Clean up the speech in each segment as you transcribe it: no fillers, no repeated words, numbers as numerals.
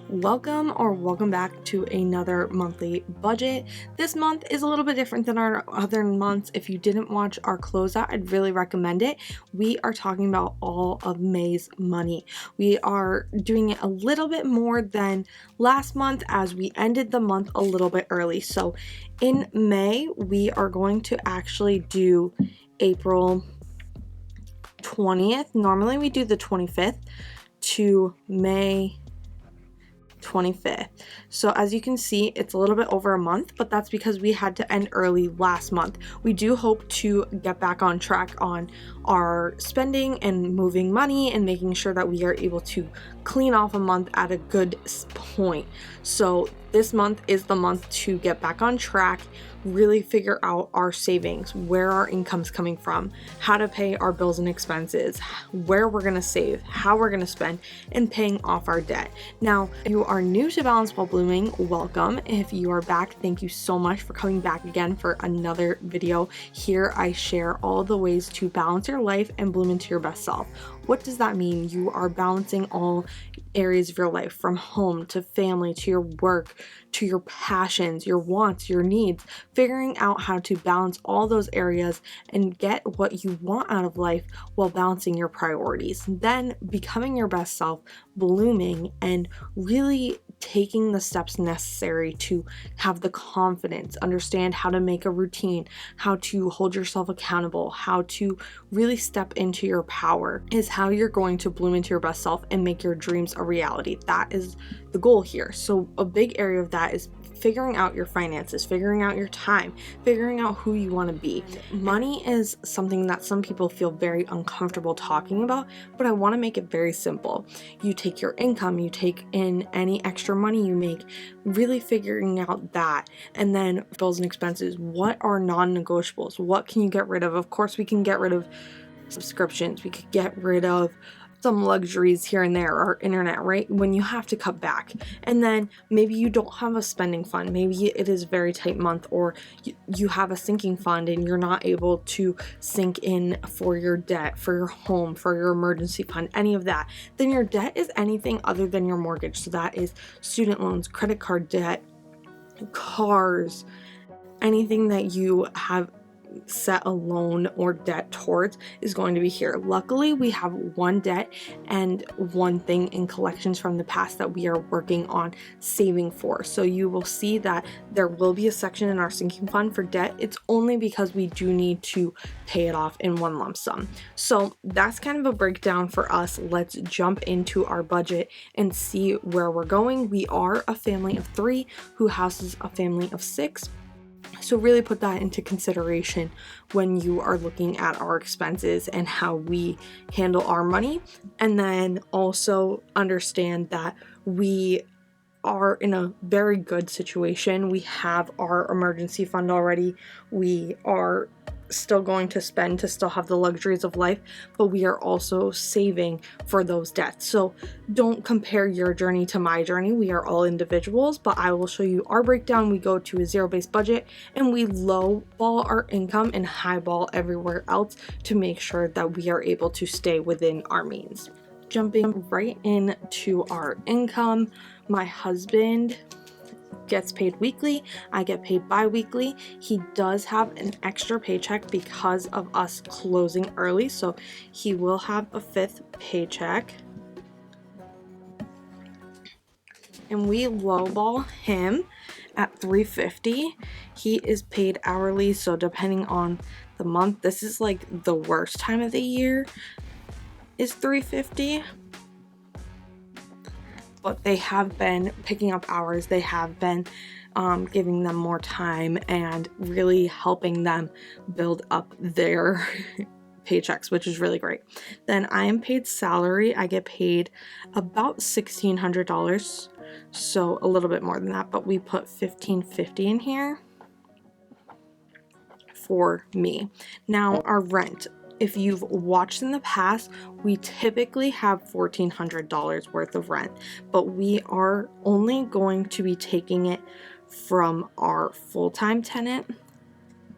Welcome back to another monthly budget. This month is a little bit different than our other months. If you didn't watch our closeout, I'd really recommend it. We are talking about all of May's money. We are doing it a little bit more than last month as we ended the month a little bit early. So in May, we are going to actually do April 20th. Normally we do the 25th to May 25th. So as you can see, it's a little bit over a month, but that's because we had to end early last month. We do hope to get back on track on our spending and moving money and making sure that we are able to clean off a month at a good point. So this month is the month to get back on track, really figure out our savings, where our income's coming from, how to pay our bills and expenses, where we're going to save, how we're going to spend, and paying off our debt. Now, if you are new to Balance While Blooming, welcome. If you are back, thank you so much for coming back again for another video. Here I share all the ways to balance your life and bloom into your best self. What does that mean? You are balancing all areas of your life, from home to family to your work to your passions, your wants, your needs, figuring out how to balance all those areas and get what you want out of life while balancing your priorities. Then becoming your best self, blooming, and really taking the steps necessary to have the confidence, understand how to make a routine, how to hold yourself accountable, how to really step into your power is how you're going to bloom into your best self and make your dreams a reality. That is the goal here. So a big area of that is figuring out your finances, figuring out your time, figuring out who you want to be. Money is something that some people feel very uncomfortable talking about, but I want to make it very simple. You take your income, you take in any extra money you make, really figuring out that, and then bills and expenses. What are non-negotiables? What can you get rid of? Of course, we can get rid of subscriptions. We could get rid of some luxuries here and there, or internet, right? When you have to cut back. And then maybe you don't have a spending fund. Maybe it is a very tight month, or you have a sinking fund and you're not able to sink in for your debt, for your home, for your emergency fund, any of that. Then your debt is anything other than your mortgage. So that is student loans, credit card debt, cars, anything that you have set a loan or debt towards is going to be here. Luckily, we have one debt and one thing in collections from the past that we are working on saving for. So you will see that there will be a section in our sinking fund for debt. It's only because we do need to pay it off in one lump sum. So that's kind of a breakdown for us. Let's jump into our budget and see where we're going. We are a family of 3 who houses a family of 6. So really put that into consideration when you are looking at our expenses and how we handle our money. And then also understand that we are in a very good situation. We have our emergency fund already. We are still going to spend to still have the luxuries of life, but we are also saving for those debts. So don't compare your journey to my journey. We are all individuals, but I will show you our breakdown. We go to a zero-based budget and we low ball our income and high ball everywhere else to make sure that we are able to stay within our means. Jumping right into our income, my husband gets paid weekly. I get paid bi-weekly. He does have an extra paycheck because of us closing early, so he will have a 5th paycheck. And we lowball him at $350. He is paid hourly, so depending on the month, this is like the worst time of the year is $350. But they have been picking up hours. They have been giving them more time and really helping them build up their paychecks, which is really great. Then I am paid salary. I get paid about $1,600, so a little bit more than that, but we put $1,550 in here for me. Now our rent. If you've watched in the past, we typically have $1,400 worth of rent, but we are only going to be taking it from our full-time tenant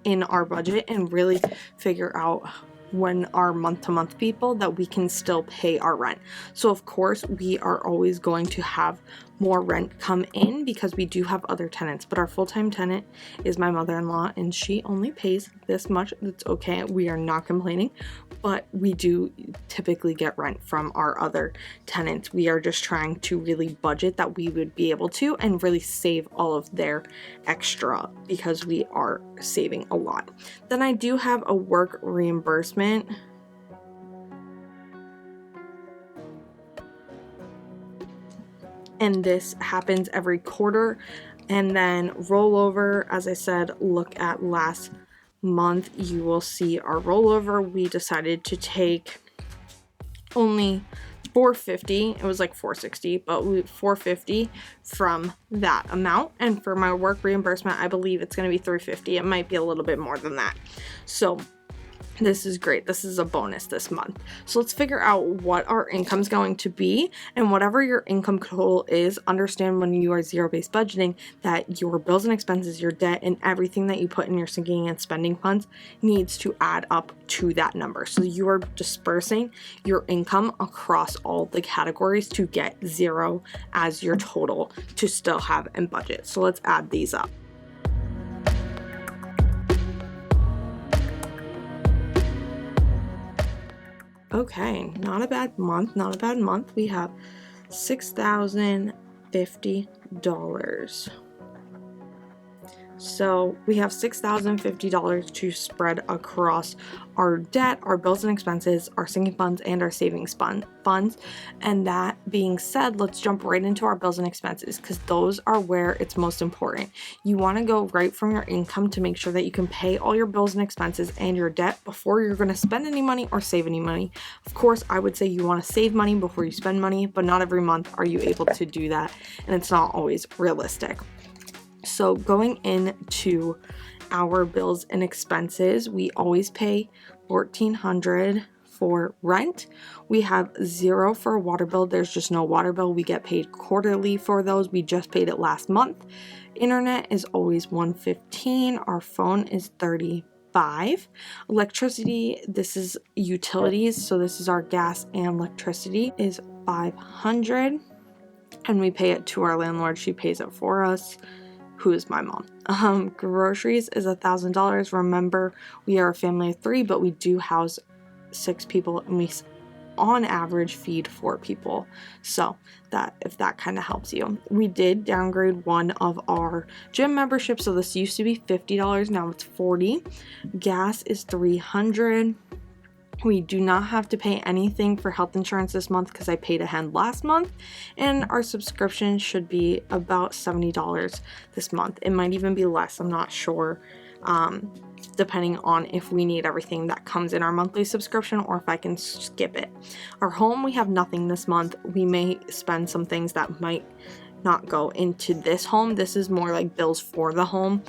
in our budget and really figure out when our month-to-month people that we can still pay our rent. So of course we are always going to have more rent come in because we do have other tenants, but our full-time tenant is my mother-in-law and she only pays this much. That's okay, we are not complaining, but we do typically get rent from our other tenants. We are just trying to really budget that we would be able to and really save all of their extra because we are saving a lot. Then I do have a work reimbursement. And this happens every quarter. And then rollover, as I said, look at last month, you will see our rollover. We decided to take only $450. It was like $460, but $450 from that amount. And for my work reimbursement, I believe it's going to be $350. It might be a little bit more than that. So this is great. This is a bonus this month. So let's figure out what our income's going to be, and whatever your income total is, understand when you are zero-based budgeting that your bills and expenses, your debt, and everything that you put in your sinking and spending funds needs to add up to that number. So you are dispersing your income across all the categories to get zero as your total to still have and budget. So let's add these up. Okay, not a bad month, not a bad month. We have $6,050. So we have $6,050 to spread across our debt, our bills and expenses, our sinking funds, and our savings funds. And that being said, let's jump right into our bills and expenses because those are where it's most important. You want to go right from your income to make sure that you can pay all your bills and expenses and your debt before you're going to spend any money or save any money. Of course, I would say you want to save money before you spend money, but not every month are you able to do that, and it's not always realistic. So going into our bills and expenses, we always pay $1,400 for rent. We have $0 for a water bill. There's just no water bill. We get paid quarterly for those. We just paid it last month. Internet is always $115. Our phone is $35. Electricity, this is utilities, so this is our gas and electricity, is $500, and we pay it to our landlord. She pays it for us, who is my mom. Groceries is $1,000. Remember, we are a family of 3, but we do house 6 people, and we on average feed 4 people. So that, if that kind of helps you. We did downgrade one of our gym memberships. So this used to be $50, now it's $40. Gas is $300. We do not have to pay anything for health insurance this month because I paid ahead last month, and our subscription should be about $70 this month. It might even be less, I'm not sure, depending on if we need everything that comes in our monthly subscription or if I can skip it. Our home, we have nothing this month. We may spend some things that might not go into this home. This is more like bills for the home,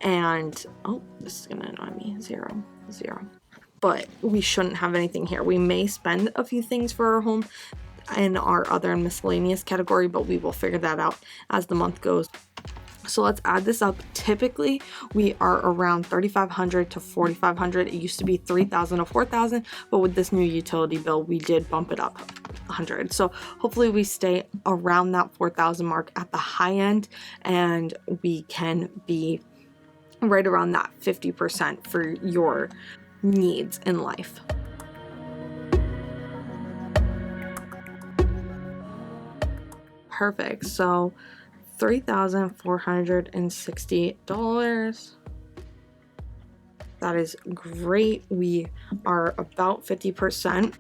and oh, this is gonna annoy me. Zero. But we shouldn't have anything here. We may spend a few things for our home in our other and miscellaneous category, but we will figure that out as the month goes. So let's add this up. Typically, we are around $3,500 to $4,500. It used to be $3,000 to $4,000, but with this new utility bill, we did bump it up $100. So hopefully we stay around that $4,000 mark at the high end, and we can be right around that 50% for your needs in life. Perfect. So $3,460. That is great. We are about 50%.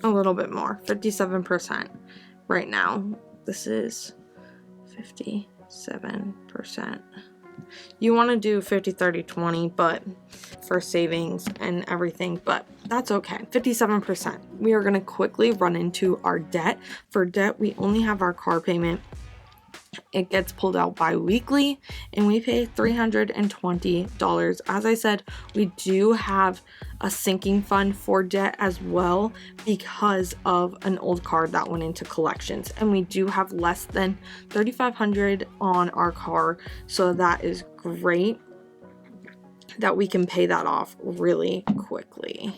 A little bit more, 57% right now. This is 57%. You want to do 50, 30, 20, but for savings and everything, but that's okay. 57%. We are going to quickly run into our debt. For debt, we only have our car payment. It gets pulled out bi-weekly, and we pay $320. As I said, we do have a sinking fund for debt as well because of an old car that went into collections, and we do have less than $3,500 on our car, so that is great. that we can pay that off really quickly.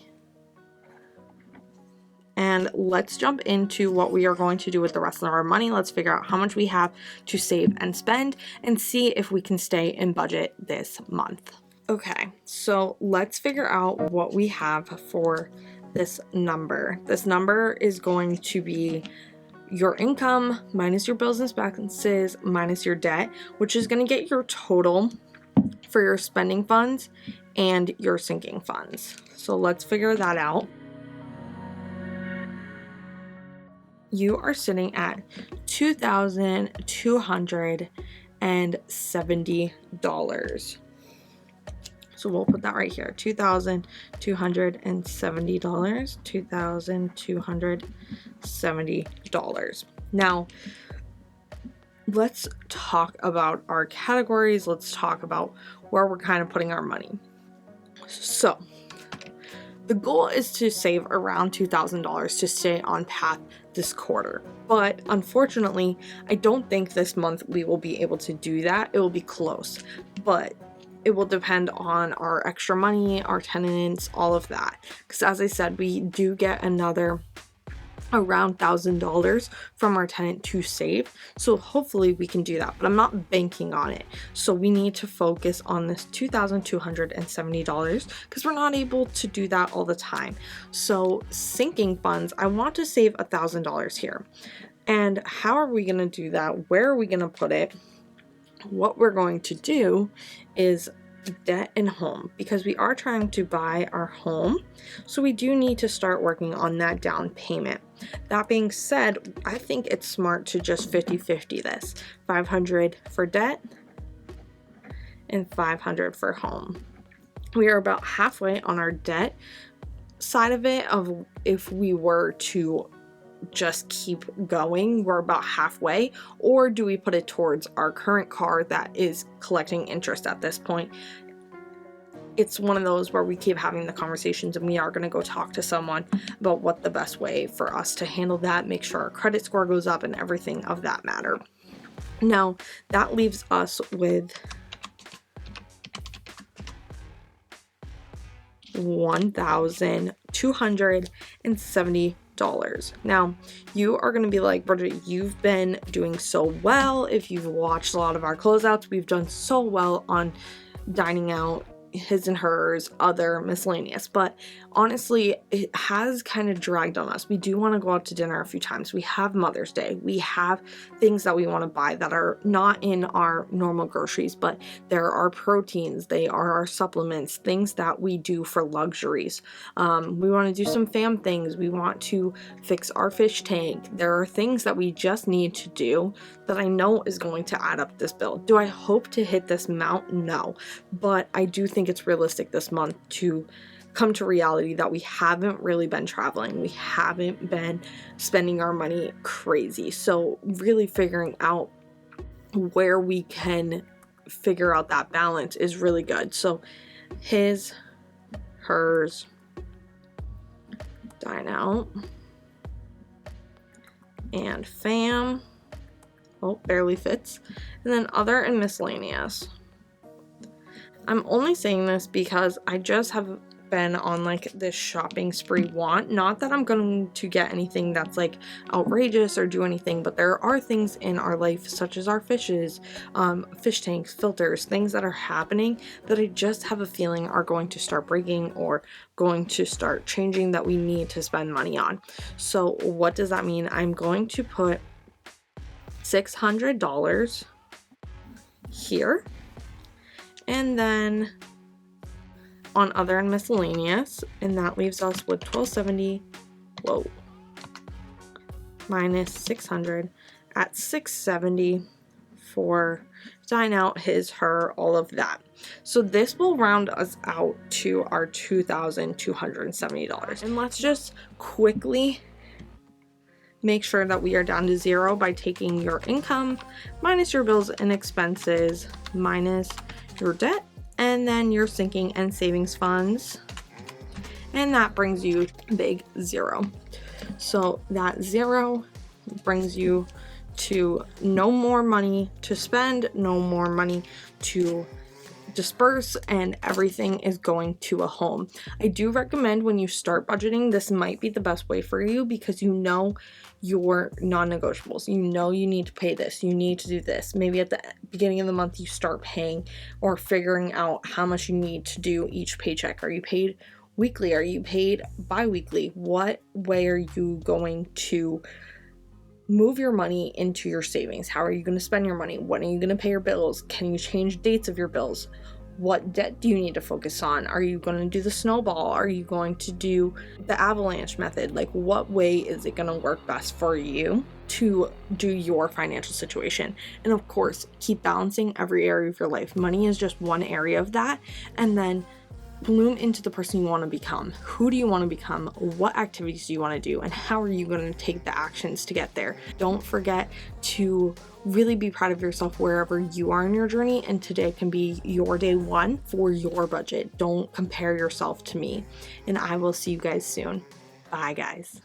And let's jump into what we are going to do with the rest of our money. Let's figure out how much we have to save and spend and see if we can stay in budget this month. Okay, so let's figure out what we have for this number. This number is going to be your income minus your bills and expenses minus your debt, which is going to get your total for your spending funds and your sinking funds. So let's figure that out. You are sitting at $2,270. So we'll put that right here, $2,270, $2,270. Now, let's talk about our categories. Let's talk about where we're kind of putting our money. So the goal is to save around $2,000 to stay on path this quarter. But unfortunately, I don't think this month we will be able to do that. It will be close, but it will depend on our extra money, our tenants, all of that. Because as I said, we do get another around $1,000 from our tenant to save. So hopefully we can do that, but I'm not banking on it. So we need to focus on this $2,270 because we're not able to do that all the time. So sinking funds, I want to save $1,000 here. And how are we going to do that? Where are we going to put it? What we're going to do is debt and home, because we are trying to buy our home. So we do need to start working on that down payment. That being said, I think it's smart to just 50-50 this. 500 for debt and 500 for home. We are about halfway on our debt side of it. Of if we were to just keep going, we're about halfway, or do we put it towards our current car that is collecting interest at this point? It's one of those where we keep having the conversations, and we are going to go talk to someone about what the best way for us to handle that, make sure our credit score goes up and everything of that matter. Now that leaves us with $1,270. Now you are going to be like, Bridget, you've been doing so well. If you've watched a lot of our closeouts, we've done so well on dining out, his and hers, other miscellaneous, but honestly it has kind of dragged on us. We do want to go out to dinner a few times. We have Mother's Day, we have things that we want to buy that are not in our normal groceries, but there are proteins, they are our supplements, things that we do for luxuries. We want to do some fam things, we want to fix our fish tank. There are things that we just need to do that I know is going to add up this bill. Do I hope to hit this amount? No, but I do think it's realistic this month to come to reality that we haven't really been traveling. We haven't been spending our money crazy. So really figuring out where we can figure out that balance is really good. So his, hers, dine out, and fam, oh, barely fits, and then other and miscellaneous. I'm only saying this because I just have been on like this shopping spree not that I'm going to get anything that's like outrageous or do anything, but there are things in our life such as our fishes, fish tanks, filters, things that are happening that I just have a feeling are going to start breaking or going to start changing that we need to spend money on. So what does that mean? I'm going to put $600 here, and then on other and miscellaneous, and that leaves us with $1,270, minus 600 at $670 for dine out, his, her, all of that. So this will round us out to our $2,270. And let's just quickly make sure that we are down to zero by taking your income minus your bills and expenses minus your debt and then your sinking and savings funds, and that brings you big zero. So that zero brings you to no more money to spend, no more money to disperse and everything is going to a home. I do recommend when you start budgeting, this might be the best way for you because you know your non-negotiables. You know you need to pay this, you need to do this. Maybe at the beginning of the month you start paying or figuring out how much you need to do each paycheck. Are you paid weekly? Are you paid bi-weekly? What way are you going to move your money into your savings? How are you going to spend your money? When are you going to pay your bills? Can you change dates of your bills? What debt do you need to focus on? Are you going to do the snowball? Are you going to do the avalanche method? Like, what way is it going to work best for you to do your financial situation? And of course, keep balancing every area of your life. Money is just one area of that. And then bloom into the person you want to become. Who do you want to become? What activities do you want to do? And how are you going to take the actions to get there? Don't forget to really be proud of yourself wherever you are in your journey. And today can be your day one for your budget. Don't compare yourself to me. And I will see you guys soon. Bye, guys.